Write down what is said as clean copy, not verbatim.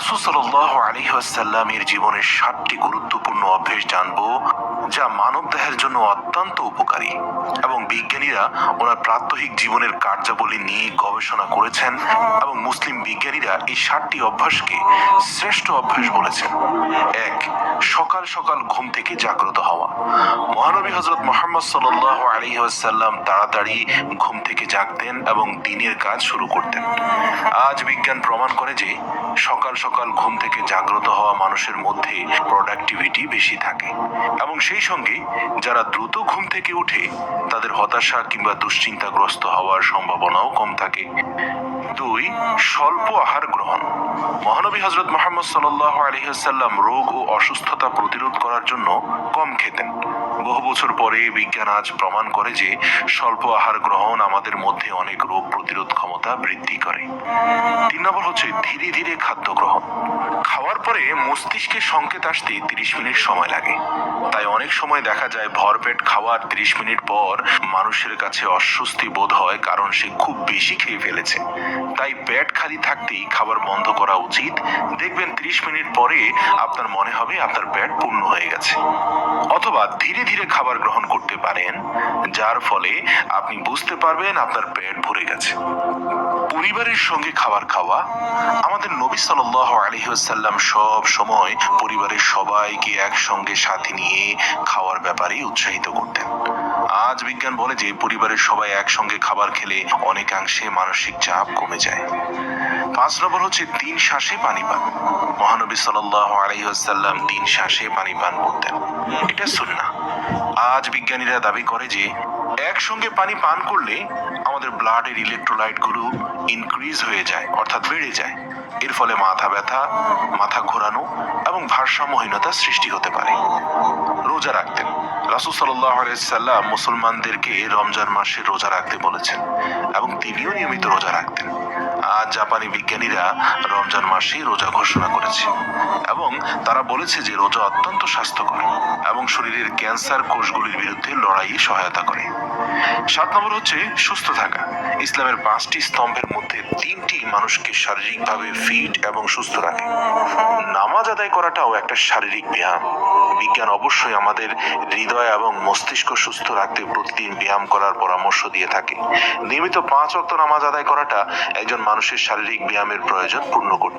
রাসূল সাল্লাল্লাহু আলাইহি ওয়াসাল্লামের জীবনের 7টি গুরুত্বপূর্ণ অভ্যাস জানব, যা মানবদেহের জন্য অত্যন্ত উপকারী। এবং বিজ্ঞানীরা ওনার প্রাত্যহিক জীবনের কার্যাবলী নিয়ে গবেষণা করেছেন এবং মুসলিম বিজ্ঞানীরা এই 7টি অভ্যাসকে শ্রেষ্ঠ অভ্যাস বলেছেন। 1. সকাল সকাল ঘুম থেকে জাগ্রত হওয়া। মহানবী হযরত মুহাম্মদ সাল্লাল্লাহু আলাইহি ওয়াসাল্লাম তাড়াতাড়ি ঘুম থেকে জাগতেন এবং দিনের কাজ শুরু করতেন। আজ বিজ্ঞান প্রমাণ করে যে সকাল সকাল ঘুম থেকে জাগ্রত হওয়া মানুষের মধ্যে প্রোডাক্টিভিটি বেশি থাকে এবং সেই সঙ্গে যারা দ্রুত ঘুম থেকে উঠে তাদের হতাশা কিংবা দুশ্চিন্তাগ্রস্ত হওয়ার সম্ভাবনাও কম থাকে। 2. স্বল্প আহার গ্রহণ। মহানবী হযরত মুহাম্মদ সাল্লাল্লাহু আলাইহি ওয়াসাল্লাম রোগ ও অসুস্থতা প্রতিরোধ করার জন্য কম খেতেন। বহু বছর পরে বিজ্ঞান আজ প্রমাণ করে যে স্বল্প আহার গ্রহণ আমাদের মধ্যে অনেক রোগ প্রতিরোধ ক্ষমতা বৃদ্ধি করে। 3 নম্বর হচ্ছে ধীরে ধীরে খাদ্য গ্রহণ। খাওয়ার পরে মস্তিষ্কে সংকেত আসতে 30 মিনিট সময় লাগে, তাই অনেক সময় দেখা যায় ভরপেট খাওয়ার 30 মিনিট পর মানুষের কাছে অস্বস্তি বোধ হয়, কারণ সে খুব বেশি খেয়ে ফেলেছে। তাই পেট খালি থাকতেই খাবার বন্ধ করা উচিত। দেখবেন 30 মিনিট পরে আপনার মনে হবে আপনার পেট পূর্ণ হয়ে গেছে। অথবা ধীরে ধীরে খাবার গ্রহণ করতে পারেন, যার ফলে আপনি বুঝতে পারবেন আপনার পেট ভরে গেছে। পরিবারের সঙ্গে খাবার খাওয়া। আমাদের নবী সাল্লাল্লাহু আলাইহি ওয়াসাল্লাম সব সময় পরিবারের সবাইকে একসঙ্গে সাথে নিয়ে খাওয়ার ব্যাপারে উৎসাহিত করতেন। আজ বিজ্ঞান বলে যে পরিবারের সবাই একসঙ্গে খাবার খেলে অনেকাংশে মানসিক চাপ কমে যায়। 5 নম্বর হচ্ছে 3 শ্বাসে পানি পান। মহানবী সাল্লাল্লাহু আলাইহি ওয়াসাল্লাম 3 শ্বাসে পানি পান করতেন। এটা সুন্নাহ। আজ বিজ্ঞানীরা দাবি করে যে একসঙ্গে পানি পান করলে আমাদের ব্লাডের ইলেকট্রোলাইট গুলো ইনক্রিজ হয়ে যায়, অর্থাৎ বেড়ে যায়। এর ফলে মাথা ব্যথা, মাথা ঘোরানো এবং ভারসাম্যহীনতা সৃষ্টি হতে পারে। রোজা রাখতেন। রাসূল সাল্লাল্লাহু আলাইহি ওয়াসাল্লাম মুসলমানদেরকে রমজান মাসে রোজা রাখতে বলেছেন এবং তিনিও নিয়মিত রোজা রাখতেন। আজ জাপানি বিজ্ঞানীরা রমজান মাসে রোজা ঘোষণা করেছে এবং তারা বলেছে যে রোজা অত্যন্ত স্বাস্থ্যকর এবং শরীরের ক্যান্সার কোষগুলির বিরুদ্ধে লড়াইয়ে সহায়তা করে। 7 নম্বর হচ্ছে সুস্থ থাকা। ইসলামের 5টি স্তম্ভের মধ্যে 3টি মানুষকে শারীরিকভাবে ফিট এবং সুস্থ রাখে। নামাজ আদায় করাটাও একটা শারীরিক ব্যায়াম। বিজ্ঞান অবশ্যই আমাদের হৃদয় এবং মস্তিষ্ক সুস্থ রাখতে প্রতিদিন ব্যায়াম করার পরামর্শ দিয়ে থাকে। নিয়মিত 5 ওয়াক্ত নামাজ আদায় করাটা একজন মানুষের শারীরিক ব্যায়ামের প্রয়োজন পূর্ণ করতে